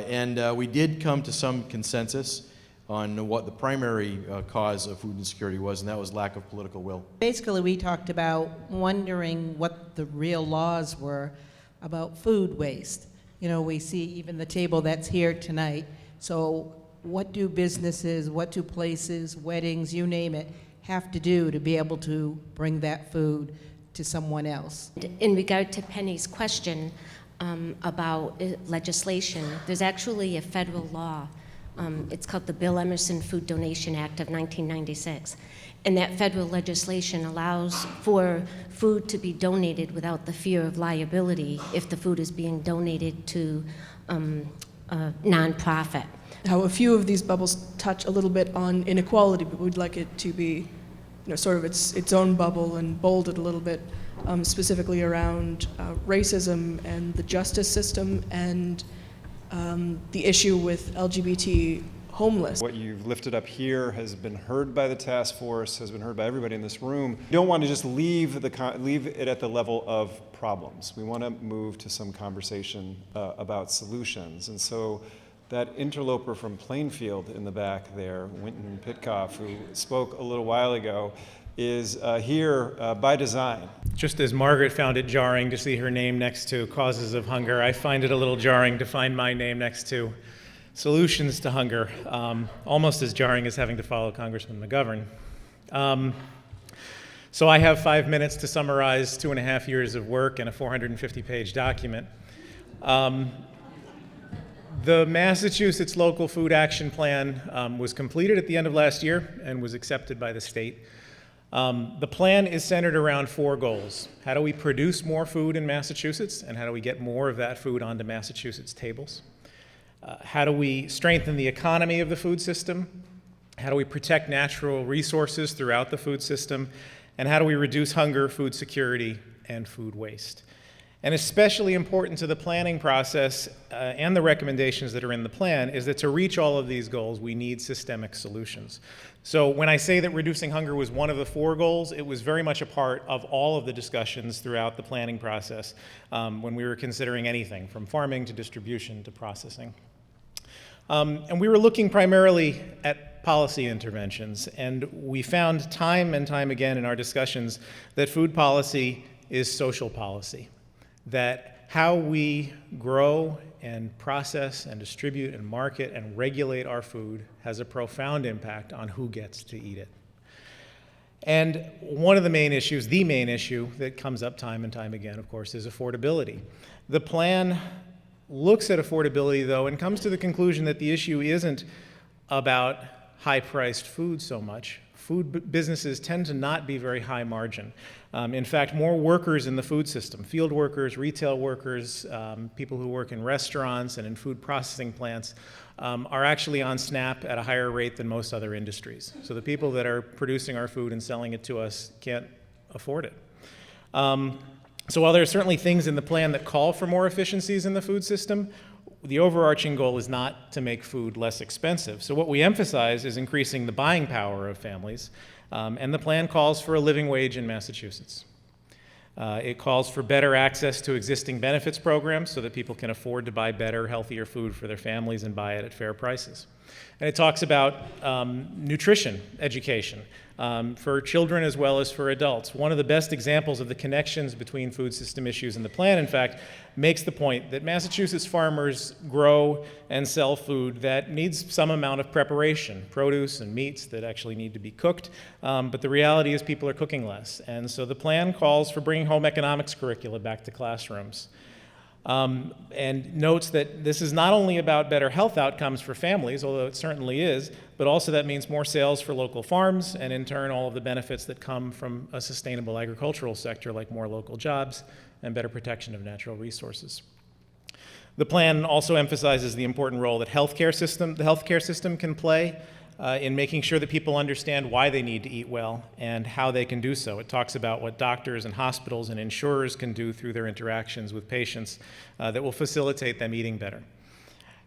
And we did come to some consensus on what the primary cause of food insecurity was, and that was lack of political will. Basically, we talked about wondering what the real laws were about food waste. You know, we see even the table that's here tonight. So what do businesses, what do places, weddings, you name it, have to do to be able to bring that food to someone else? In regard to Penny's question about legislation, there's actually a federal law. It's called the Bill Emerson Food Donation Act of 1996. And that federal legislation allows for food to be donated without the fear of liability if the food is being donated to a nonprofit. How a few of these bubbles touch a little bit on inequality, but we'd like it to be, sort of its own bubble and bolded a little bit, specifically around racism and the justice system and the issue with LGBT homeless. What you've lifted up here has been heard by the task force, has been heard by everybody in this room. You don't want to just leave it at the level of problems. We want to move to some conversation about solutions. And so that interloper from Plainfield in the back there, Winton Pitkoff, who spoke a little while ago, is here by design. Just as Margaret found it jarring to see her name next to causes of hunger, I find it a little jarring to find my name next to solutions to hunger, almost as jarring as having to follow Congressman McGovern. So I have 5 minutes to summarize 2.5 years of work in a 450-page document. The Massachusetts Local Food Action Plan was completed at the end of last year and was accepted by the state. The plan is centered around 4 goals. How do we produce more food in Massachusetts, and how do we get more of that food onto Massachusetts tables? How do we strengthen the economy of the food system? How do we protect natural resources throughout the food system? And how do we reduce hunger, food security, and food waste? And especially important to the planning process and the recommendations that are in the plan is that to reach all of these goals, we need systemic solutions. So when I say that reducing hunger was one of the 4 goals, it was very much a part of all of the discussions throughout the planning process when we were considering anything from farming to distribution to processing. And we were looking primarily at policy interventions, and we found time and time again in our discussions that food policy is social policy, that how we grow and process and distribute and market and regulate our food has a profound impact on who gets to eat it. And one of the main issues, the main issue that comes up time and time again, of course, is affordability. The plan looks at affordability, though, and comes to the conclusion that the issue isn't about high-priced food so much. Food businesses tend to not be very high margin. In fact, more workers in the food system, field workers, retail workers, people who work in restaurants and in food processing plants, are actually on SNAP at a higher rate than most other industries. So the people that are producing our food and selling it to us can't afford it. So while there are certainly things in the plan that call for more efficiencies in the food system, the overarching goal is not to make food less expensive. So what we emphasize is increasing the buying power of families, and the plan calls for a living wage in Massachusetts. It calls for better access to existing benefits programs so that people can afford to buy better, healthier food for their families and buy it at fair prices. And it talks about nutrition education for children as well as for adults. One of the best examples of the connections between food system issues and the plan, in fact, makes the point that Massachusetts farmers grow and sell food that needs some amount of preparation, produce and meats that actually need to be cooked, but the reality is people are cooking less. And so the plan calls for bringing home economics curricula back to classrooms. And notes that this is not only about better health outcomes for families, although it certainly is, but also that means more sales for local farms, and in turn all of the benefits that come from a sustainable agricultural sector, like more local jobs and better protection of natural resources. The plan also emphasizes the important role that the healthcare system can play in making sure that people understand why they need to eat well and how they can do so. It talks about what doctors and hospitals and insurers can do through their interactions with patients that will facilitate them eating better.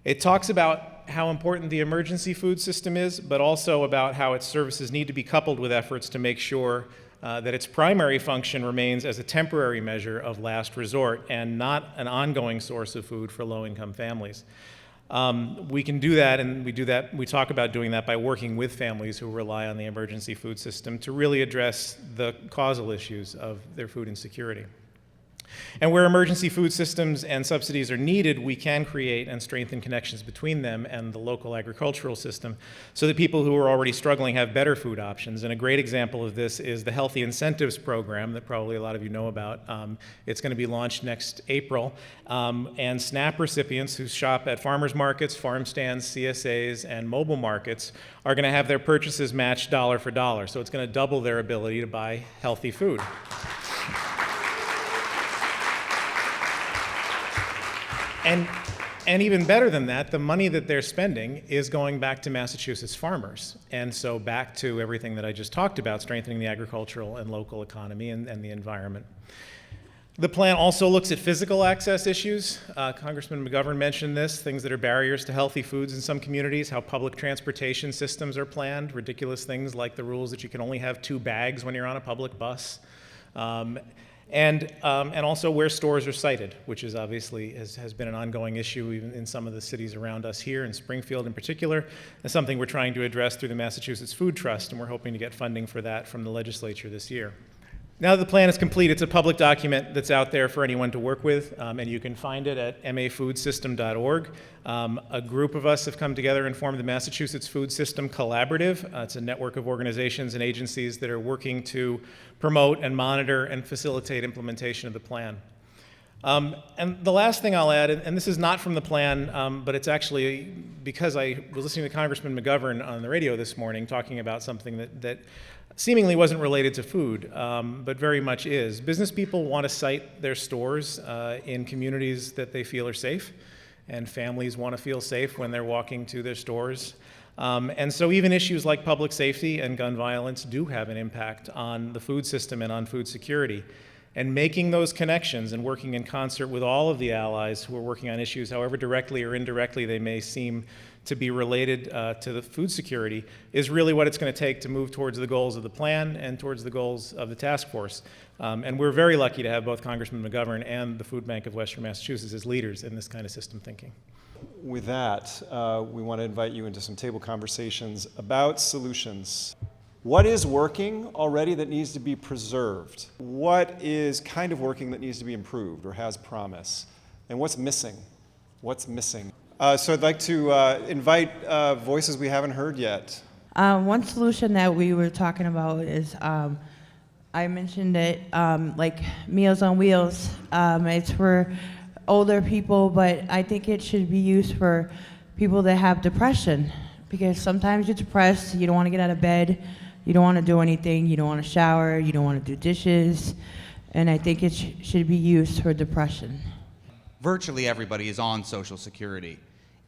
It talks about how important the emergency food system is, but also about how its services need to be coupled with efforts to make sure that its primary function remains as a temporary measure of last resort and not an ongoing source of food for low-income families. We can do that, and we talk about doing that by working with families who rely on the emergency food system to really address the causal issues of their food insecurity. And where emergency food systems and subsidies are needed, we can create and strengthen connections between them and the local agricultural system so that people who are already struggling have better food options. And a great example of this is the Healthy Incentives Program that probably a lot of you know about. It's going to be launched next April. And SNAP recipients who shop at farmers markets, farm stands, CSAs, and mobile markets are going to have their purchases matched dollar for dollar. So it's going to double their ability to buy healthy food. And even better than that, the money that they're spending is going back to Massachusetts farmers. And so back to everything that I just talked about, strengthening the agricultural and local economy and the environment. The plan also looks at physical access issues. Congressman McGovern mentioned this, things that are barriers to healthy foods in some communities, how public transportation systems are planned, ridiculous things like the rules that you can only have 2 bags when you're on a public bus. And also where stores are sited, which is obviously has been an ongoing issue even in some of the cities around us here, in Springfield in particular. It's something we're trying to address through the Massachusetts Food Trust, and we're hoping to get funding for that from the legislature this year. Now that the plan is complete, it's a public document that's out there for anyone to work with, and you can find it at mafoodsystem.org. A group of us have come together and formed the Massachusetts Food System Collaborative. It's a network of organizations and agencies that are working to promote and monitor and facilitate implementation of the plan. And the last thing I'll add, and this is not from the plan, but it's actually because I was listening to Congressman McGovern on the radio this morning talking about something that seemingly wasn't related to food, but very much is. Business people want to site their stores in communities that they feel are safe, and families want to feel safe when they're walking to their stores. And so even issues like public safety and gun violence do have an impact on the food system and on food security. And making those connections and working in concert with all of the allies who are working on issues, however directly or indirectly they may seem to be related to the food security, is really what it's going to take to move towards the goals of the plan and towards the goals of the task force. And we're very lucky to have both Congressman McGovern and the Food Bank of Western Massachusetts as leaders in this kind of system thinking. With that, we want to invite you into some table conversations about solutions. What is working already that needs to be preserved? What is kind of working that needs to be improved or has promise? And what's missing? What's missing? So I'd like to invite voices we haven't heard yet. One solution that we were talking about is, I mentioned it, like Meals on Wheels. It's for older people, but I think it should be used for people that have depression, because sometimes you're depressed, you don't want to get out of bed, you don't want to do anything, you don't want to shower, you don't want to do dishes, and I think it should be used for depression. Virtually everybody is on Social Security.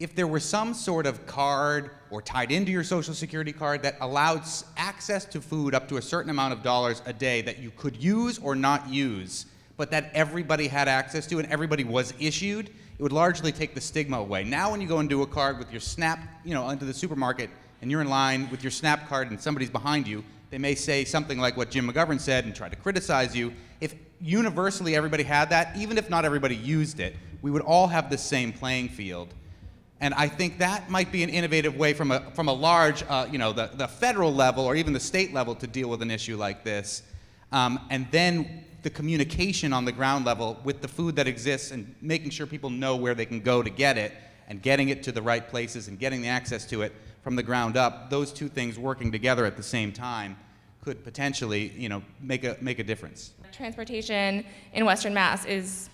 If there were some sort of card or tied into your Social Security card that allowed access to food up to a certain amount of dollars a day that you could use or not use, but that everybody had access to and everybody was issued, it would largely take the stigma away. Now when you go and do a card with your SNAP, into the supermarket, and you're in line with your SNAP card and somebody's behind you, they may say something like what Jim McGovern said and try to criticize you. If universally everybody had that, even if not everybody used it, we would all have the same playing field. And I think that might be an innovative way from a large, the federal level or even the state level to deal with an issue like this. And then the communication on the ground level with the food that exists and making sure people know where they can go to get it and getting it to the right places and getting the access to it from the ground up, those two things working together at the same time could potentially, make a difference. Transportation in Western Mass is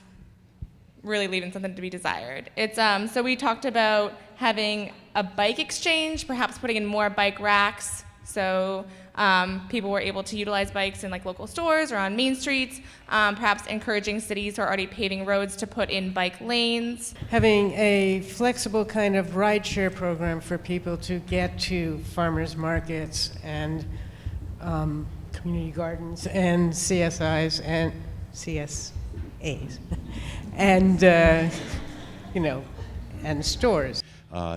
really leaving something to be desired. It's so we talked about having a bike exchange, perhaps putting in more bike racks, so people were able to utilize bikes in like local stores or on main streets, perhaps encouraging cities who are already paving roads to put in bike lanes. Having a flexible kind of rideshare program for people to get to farmers markets and community gardens and CSIs and CSAs and, and stores.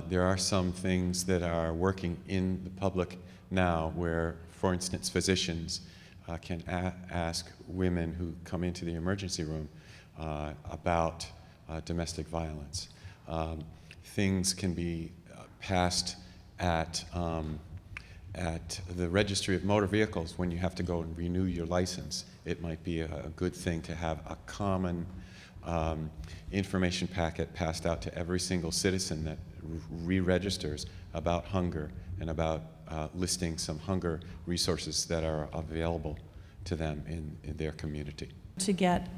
There are some things that are working in the public now where, for instance, physicians can ask women who come into the emergency room about domestic violence. Things can be passed at the registry of motor vehicles when you have to go and renew your license. It might be a good thing to have a common information packet passed out to every single citizen that re-registers about hunger and about listing some hunger resources that are available to them in their community. To get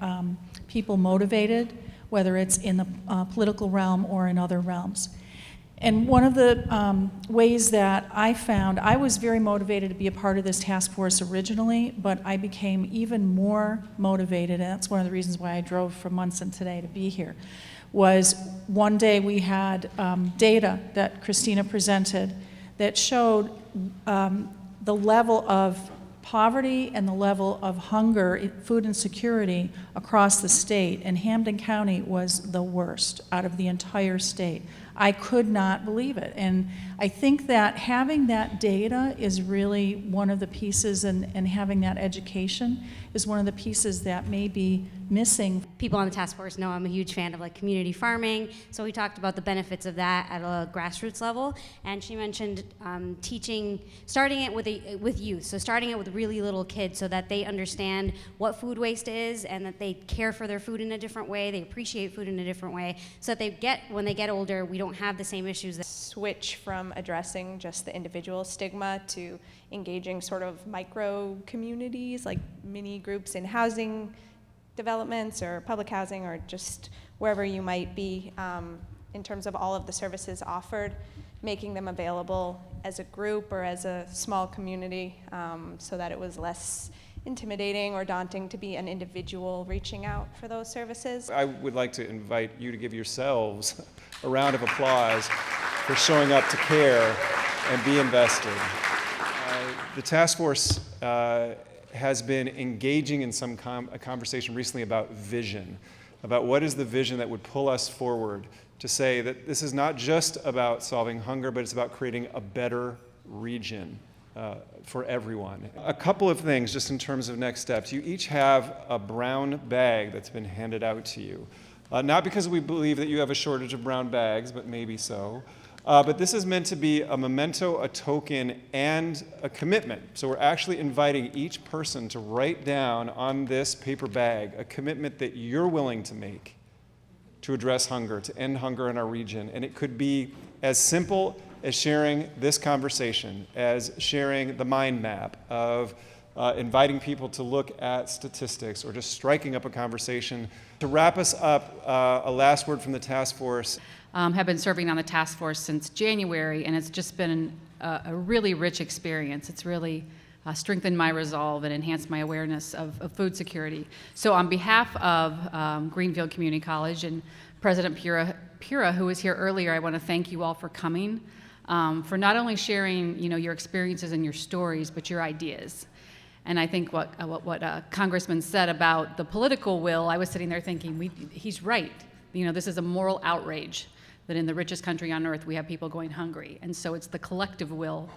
people motivated, whether it's in the political realm or in other realms. And one of the ways that I found, I was very motivated to be a part of this task force originally, but I became even more motivated, and that's one of the reasons why I drove from Munson today to be here, was one day we had data that Christina presented that showed the level of poverty and the level of hunger, food insecurity across the state, and Hampden County was the worst out of the entire state. I could not believe it. And I think that having that data is really one of the pieces, and having that education is one of the pieces that may be missing. People on the task force know I'm a huge fan of like community farming, so we talked about the benefits of that at a grassroots level. And she mentioned starting it with youth, so starting it with really little kids so that they understand what food waste is and that they care for their food in a different way, they appreciate food in a different way, so that when they get older, we don't have the same issues. Switch from addressing just the individual stigma to engaging sort of micro communities, like mini groups in housing developments or public housing or just wherever you might be, in terms of all of the services offered, making them available as a group or as a small community, so that it was less intimidating or daunting to be an individual reaching out for those services. I would like to invite you to give yourselves a round of applause for showing up to care and be invested. The task force has been engaging in a conversation recently about vision, about what is the vision that would pull us forward to say that this is not just about solving hunger, but it's about creating a better region for everyone. A couple of things just in terms of next steps. You each have a brown bag that's been handed out to you. Not because we believe that you have a shortage of brown bags, but maybe so. But this is meant to be a memento, a token, and a commitment. So we're actually inviting each person to write down on this paper bag a commitment that you're willing to make to address hunger, to end hunger in our region. And it could be as simple as sharing this conversation, as sharing the mind map of inviting people to look at statistics, or just striking up a conversation. To wrap us up, a last word from the task force. Have been serving on the task force since January, and it's just been a really rich experience. It's really strengthened my resolve and enhanced my awareness of food security. So on behalf of Greenfield Community College and President Pura, who was here earlier, I want to thank you all for coming, for not only sharing your experiences and your stories, but your ideas. And I think what Congressman said about the political will, I was sitting there thinking, he's right. You know, this is a moral outrage that in the richest country on earth we have people going hungry. And so it's the collective will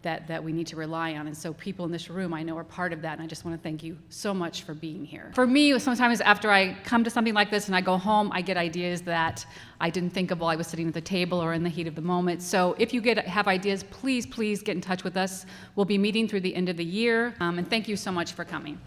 that we need to rely on. And so people in this room I know are part of that, and I just want to thank you so much for being here. For me, sometimes after I come to something like this and I go home, I get ideas that I didn't think of while I was sitting at the table or in the heat of the moment. So if you have ideas, please get in touch with us. We'll be meeting through the end of the year, and thank you so much for coming.